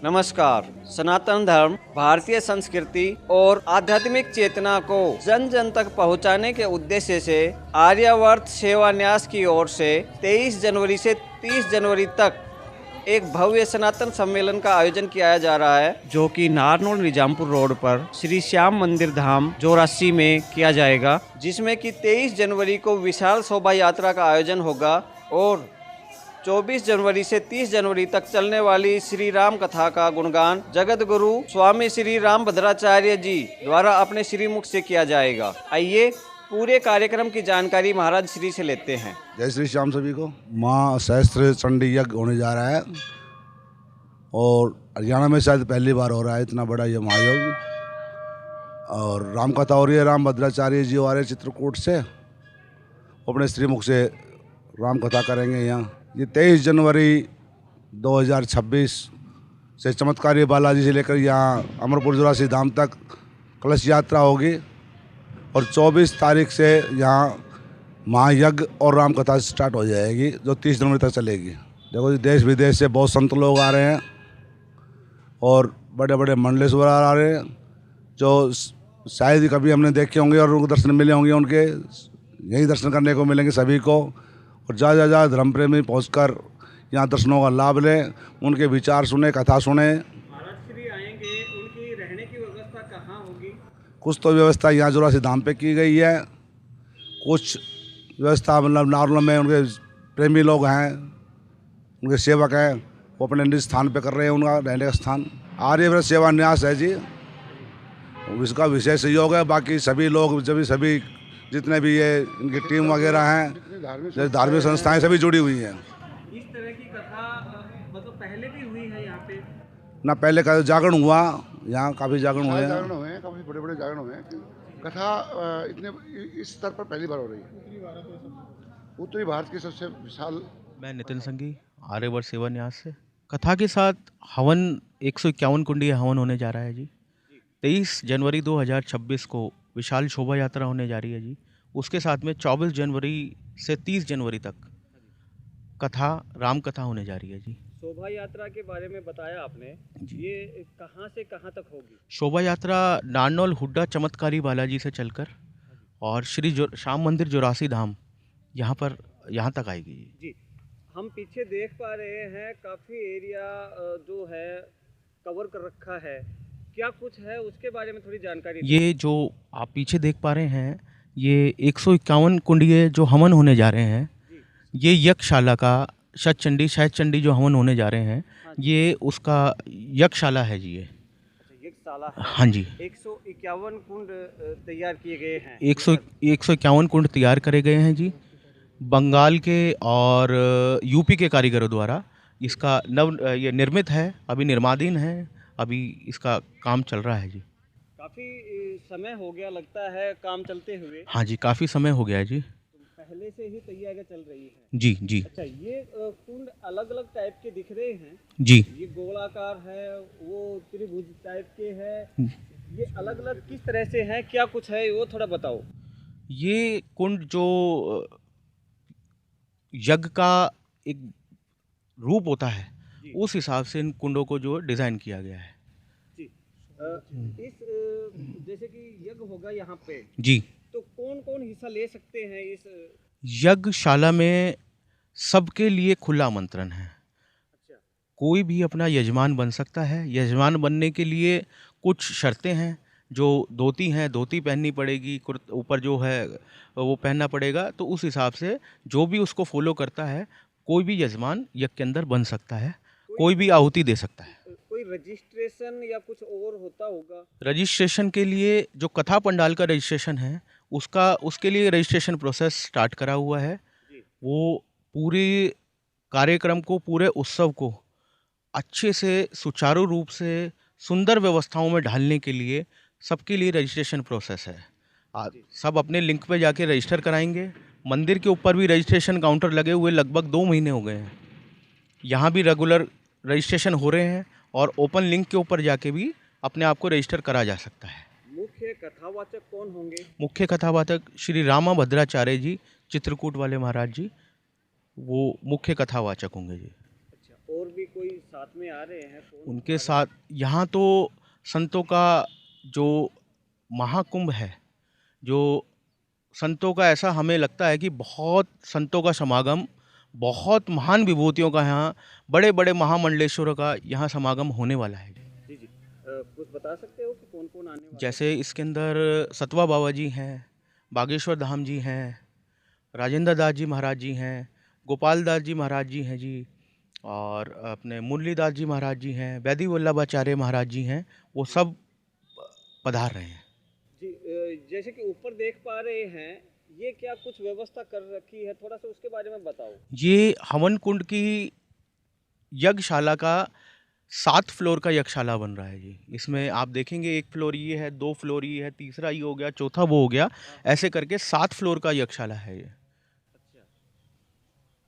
नमस्कार। सनातन धर्म भारतीय संस्कृति और आध्यात्मिक चेतना को जन जन तक पहुंचाने के उद्देश्य से आर्यावर्त सेवा न्यास की ओर से 23 जनवरी से 30 जनवरी तक एक भव्य सनातन सम्मेलन का आयोजन किया जा रहा है, जो कि नारनौल निजामपुर रोड पर श्री श्याम मंदिर धाम चौरासी में किया जाएगा, जिसमें कि 23 जनवरी को विशाल शोभा यात्रा का आयोजन होगा और 24 जनवरी से 30 जनवरी तक चलने वाली श्री राम कथा का गुणगान जगत गुरु स्वामी श्री राम भद्राचार्य जी द्वारा अपने श्रीमुख से किया जाएगा। आइए पूरे कार्यक्रम की जानकारी महाराज श्री से लेते हैं। जय श्री श्याम सभी को। माँ सहस्त्र चंडी यज्ञ होने जा रहा है और हरियाणा में शायद पहली बार हो रहा है इतना बड़ा ये महायज्ञ। और राम कथा हो रही है, राम भद्राचार्य जी आ रहे चित्रकूट से, अपने श्रीमुख से राम कथा करेंगे यहाँ। ये 23 जनवरी 2026 से चमत्कारी बालाजी से लेकर यहाँ अमरपुर चौरासी धाम तक कलश यात्रा होगी और 24 तारीख से यहाँ महायज्ञ और राम कथा स्टार्ट हो जाएगी, जो 30 जनवरी तक चलेगी। देखो जी, देश विदेश से बहुत संत लोग आ रहे हैं और बड़े बड़े मंडलेश्वर आ रहे हैं, जो शायद ही कभी हमने देखे होंगे और उनको दर्शन मिले होंगे। उनके यही दर्शन करने को मिलेंगे सभी को। और जा धर्म प्रेमी पहुँचकर यहाँ दर्शनों का लाभ लें, उनके विचार सुने, कथा सुने। महाराज श्री आएंगे, उनकी रहने की व्यवस्था कहाँ होगी? कुछ तो व्यवस्था यहाँ चौरासी धाम पे की गई है, कुछ व्यवस्था मतलब नारनौल में उनके प्रेमी लोग हैं, उनके सेवक हैं, वो अपने निज स्थान पे कर रहे हैं उनका रहने का स्थान। आर्यव्रत सेवा न्यास है जी, इसका विशेष सहयोग है। बाकी सभी लोग सभी जितने भी ये इनकी टीम वगैरह हैं, धार्मिक संस्थाएं सभी जुड़ी हुई हैं। इस तरह की कथा मतलब पहले भी हुई है यहाँ पे? ना पहले का जागरण हुआ, यहाँ काफ़ी जागरण हुए हैं। काफ़ी बड़े बड़े जागरण हुए हैं। कथा इतने इस स्तर पर पहली बार हो रही है। उत्तरी भारत की सबसे विशाल। मैं नितिन संघी, आर्यवर्त सेवा न्यास से। कथा के साथ हवन 151 कुंडीय हवन होने जा रहा है जी। 23 जनवरी 2026 को विशाल शोभा यात्रा होने जा रही है जी। उसके साथ में 24 जनवरी से 30 जनवरी तक कथा राम कथा होने जा रही है जी। शोभा यात्रा के बारे में बताया आपने, ये कहाँ से कहाँ तक होगी? शोभा यात्रा नारनौल हुड्डा चमत्कारी बालाजी से चलकर और श्री श्याम मंदिर चौरासी धाम यहाँ तक आएगी जी। हम पीछे देख पा रहे हैं काफ़ी एरिया जो है कवर कर रखा है, क्या कुछ है उसके बारे में थोड़ी जानकारी? ये जो आप पीछे देख पा रहे हैं, ये 151 कुंडीय जो हवन होने जा रहे हैं, ये यज्ञशाला का शतचंडी शतचंडी जो हवन होने जा रहे हैं, ये उसका यज्ञशाला है जी। ये यज्ञशाला है। हाँ जी। 151 कुंड तैयार किए गए हैं। 151 कुंड तैयार करे गए हैं जी, बंगाल के और यूपी के कारीगरों द्वारा। इसका ये निर्मित है, अभी निर्माणाधीन है, अभी इसका काम चल रहा है जी। काफ़ी समय हो गया लगता है काम चलते हुए? हाँ जी, काफ़ी समय हो गया है जी। पहले से ही तैयारी चल रही है? जी जी। अच्छा, ये कुंड अलग अलग टाइप के दिख रहे हैं जी। ये गोलाकार है, वो त्रिभुज टाइप के है, ये अलग अलग किस तरह से हैं, क्या कुछ है वो थोड़ा बताओ। ये कुंड जो यज्ञ का एक रूप होता है, उस हिसाब से इन कुंडों को जो डिज़ाइन किया गया है जी। इस जैसे कि यज्ञ होगा यहाँ पे जी, तो कौन कौन हिस्सा ले सकते हैं इस? यज्ञशाला में सबके लिए खुला आमंत्रण है। अच्छा। कोई भी अपना यजमान बन सकता है। यजमान बनने के लिए कुछ शर्तें हैं, जो धोती हैं धोती पहननी पड़ेगी, ऊपर जो है वो पहनना पड़ेगा। तो उस हिसाब से जो भी उसको फॉलो करता है, कोई भी यजमान यज्ञ के अंदर बन सकता है, कोई भी आहुति दे सकता है। कोई रजिस्ट्रेशन या कुछ और होता होगा? रजिस्ट्रेशन के लिए जो कथा पंडाल का रजिस्ट्रेशन है, उसके लिए रजिस्ट्रेशन प्रोसेस स्टार्ट करा हुआ है। वो पूरे कार्यक्रम को, पूरे उत्सव को अच्छे से सुचारू रूप से सुंदर व्यवस्थाओं में ढालने के लिए सबके लिए रजिस्ट्रेशन प्रोसेस है। सब अपने लिंक पे जाके रजिस्टर कराएंगे। मंदिर के ऊपर भी रजिस्ट्रेशन काउंटर लगे हुए लगभग 2 महीने हो गए हैं। यहाँ भी रेगुलर रजिस्ट्रेशन हो रहे हैं और ओपन लिंक के ऊपर जाके भी अपने आप को रजिस्टर करा जा सकता है। मुख्य कथावाचक कौन होंगे? मुख्य कथावाचक श्री रामा भद्राचार्य जी, चित्रकूट वाले महाराज जी, वो मुख्य कथावाचक होंगे जी। अच्छा, और भी कोई साथ साथ में आ रहे हैं उनके साथ यहाँ तो संतों का जो महाकुंभ है, जो संतों का ऐसा हमें लगता है कि बहुत संतों का समागम, बहुत महान विभूतियों का यहाँ, बड़े बड़े महामंडलेश्वरों का यहाँ समागम होने वाला है। जी जी, कुछ बता सकते हो कि कौन कौन आने वाले जैसे इसके अंदर सतवा बाबा जी हैं, बागेश्वर धाम जी हैं, राजेंद्र दास जी महाराज जी हैं, गोपाल दास जी महाराज जी हैं जी, और अपने मुरलीदास जी महाराज जी हैं, वैदिक वल्लभाचार्य महाराज जी हैं, वो सब पधार रहे हैं। जी? जैसे कि ऊपर देख पा रहे हैं, ये क्या कुछ व्यवस्था कर रखी है, थोड़ा सा उसके बारे में बताओ। ये हवन कुंड की यज्ञशाला का 7 फ्लोर का यज्ञशाला बन रहा है जी। इसमें आप देखेंगे 1 फ्लोर ये है, 2 फ्लोर ये है, तीसरा ये हो गया, चौथा वो हो गया, ऐसे करके 7 फ्लोर का यज्ञशाला है ये। अच्छा,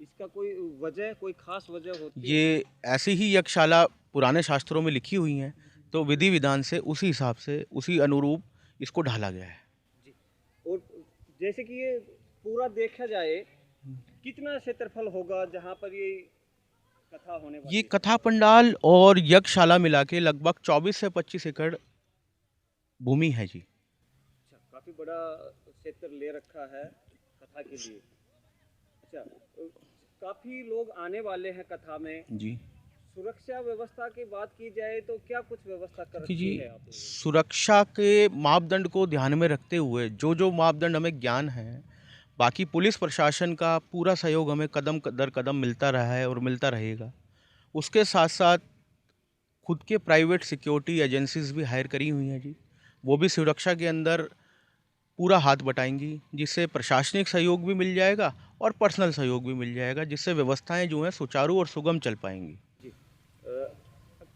इसका कोई वजह, कोई खास वजह होती है? ये ऐसी ही यज्ञशाला पुराने शास्त्रों में लिखी हुई हैं, तो विधि विधान से उसी हिसाब से, उसी अनुरूप इसको ढाला गया है। जी, और जैसे कि ये पूरा देखा जाए, कितना क्षेत्रफल होगा जहाँ पर ये कथा होने वाली ये है? कथा पंडाल और यज्ञशाला मिला के लगभग 24 से 25 एकड़ भूमि है जी। अच्छा, काफी बड़ा क्षेत्र ले रखा है कथा के लिए। अच्छा, काफी लोग आने वाले हैं कथा में। जी सुरक्षा व्यवस्था की बात की जाए तो क्या कुछ व्यवस्था कर कि जी, रखी है आप लोगों ने? सुरक्षा के मापदंड को ध्यान में रखते हुए जो जो मापदंड हमें ज्ञान है, बाकी पुलिस प्रशासन का पूरा सहयोग हमें कदम दर कदम मिलता रहा है और मिलता रहेगा। उसके साथ साथ खुद के प्राइवेट सिक्योरिटी एजेंसीज भी हायर करी हुई हैं जी, वो भी सुरक्षा के अंदर पूरा हाथ बटाएंगी, जिससे प्रशासनिक सहयोग भी मिल जाएगा और पर्सनल सहयोग भी मिल जाएगा, जिससे व्यवस्थाएं जो हैं सुचारू और सुगम चल पाएंगी।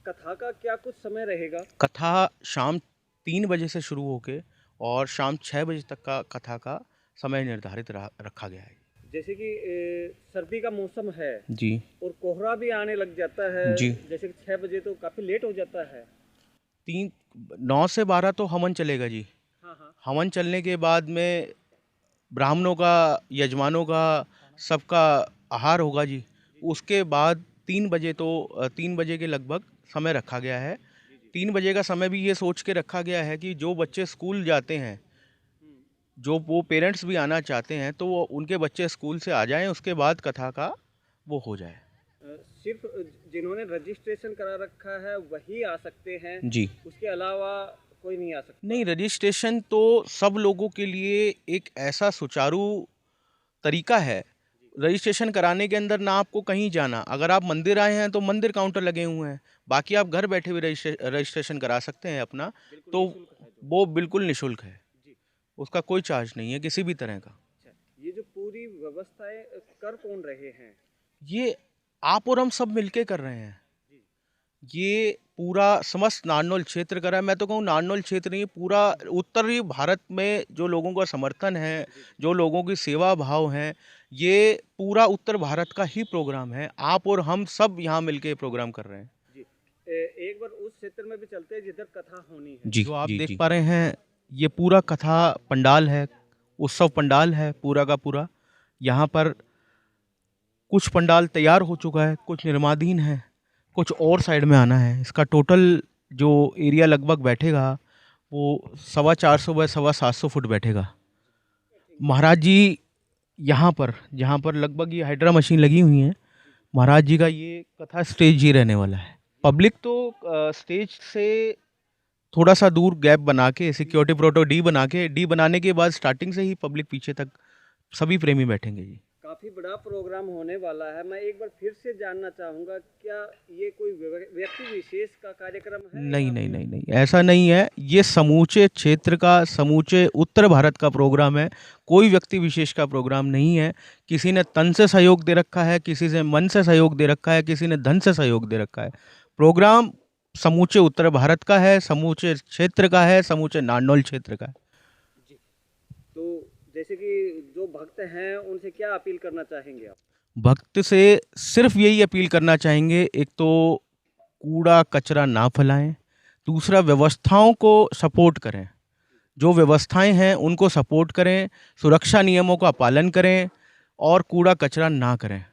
कथा का क्या कुछ समय रहेगा? कथा शाम 3 बजे से शुरू होके और शाम 6 बजे तक का कथा का समय निर्धारित रखा गया है। जैसे कि सर्दी का मौसम है जी और कोहरा भी आने लग जाता है जी। जैसे कि 6 बजे तो काफी लेट हो जाता है। 9 से 12 तो हवन चलेगा जी। हाँ हाँ। हवन चलने के बाद में ब्राह्मणों का, यजमानों का, सबका आहार होगा जी। उसके बाद 3 बजे तो 3 बजे के लगभग समय रखा गया है। 3 बजे का समय भी ये सोच के रखा गया है कि जो बच्चे स्कूल जाते हैं, जो वो पेरेंट्स भी आना चाहते हैं, तो वो उनके बच्चे स्कूल से आ जाएं, उसके बाद कथा का वो हो जाए। सिर्फ जिन्होंने रजिस्ट्रेशन करा रखा है वही आ सकते हैं जी, उसके अलावा कोई नहीं आ सकता? नहीं, रजिस्ट्रेशन तो सब लोगों के लिए एक ऐसा सुचारू तरीका है। रजिस्ट्रेशन कराने के अंदर ना आपको कहीं जाना, अगर आप मंदिर आए हैं तो मंदिर काउंटर लगे हुए हैं, बाकी आप घर बैठे हुए रजिस्ट्रेशन करा सकते हैं अपना, तो वो बिल्कुल निःशुल्क है, उसका कोई चार्ज नहीं है किसी भी तरह का। अच्छा, ये जो पूरी व्यवस्थाएं कर कौन रहे हैं? ये आप और हम सब मिलके कर रहे हैं। ये पूरा समस्त नारनौल क्षेत्र कर रहा है। मैं तो कहूँ नारनौल क्षेत्र नहीं, पूरा उत्तरी भारत में जो लोगों का समर्थन है, जो लोगों की सेवा भाव है, ये पूरा उत्तर भारत का ही प्रोग्राम है। आप और हम सब यहाँ मिलके प्रोग्राम कर रहे हैं जी, एक बार उस क्षेत्र में भी चलते हैं जिधर कथा होनी है। जी। जो आप देख पा रहे हैं, ये पूरा कथा पंडाल है, उत्सव पंडाल है पूरा का पूरा। यहाँ पर कुछ पंडाल तैयार हो चुका है, कुछ निर्माणाधीन है, कुछ और साइड में आना है। इसका टोटल जो एरिया लगभग बैठेगा वो 450 बाय 750 फुट बैठेगा। महाराज जी यहाँ पर, जहाँ पर लगभग ये हाइड्रा मशीन लगी हुई है, महाराज जी का ये कथा स्टेज ही रहने वाला है। पब्लिक तो स्टेज से थोड़ा सा दूर गैप बना के, सिक्योरिटी प्रोटोकॉल डी बनाने के बाद स्टार्टिंग से ही पब्लिक पीछे तक सभी प्रेमी बैठेंगे जी। काफी बड़ा प्रोग्राम होने वाला है। मैं एक बार फिर से जानना चाहूंगा, क्या ये कोई व्यक्ति विशेष का कार्यक्रम है? नहीं नहीं नहीं नहीं, ऐसा नहीं है। ये समूचे क्षेत्र का, समूचे उत्तर भारत का प्रोग्राम है। कोई व्यक्ति विशेष का प्रोग्राम नहीं है। किसी ने तन से सहयोग दे रखा है, किसी से मन से सहयोग दे रखा है, किसी ने धन से सहयोग दे रखा है। प्रोग्राम समूचे उत्तर भारत का है, समूचे क्षेत्र का है, समूचे नारनौल क्षेत्र का है। तो जैसे कि जो भक्त हैं उनसे क्या अपील करना चाहेंगे आप? भक्त से सिर्फ यही अपील करना चाहेंगे, एक तो कूड़ा कचरा ना फैलाएं, दूसरा व्यवस्थाओं को सपोर्ट करें, जो व्यवस्थाएं हैं उनको सपोर्ट करें, सुरक्षा नियमों का पालन करें और कूड़ा कचरा ना करें।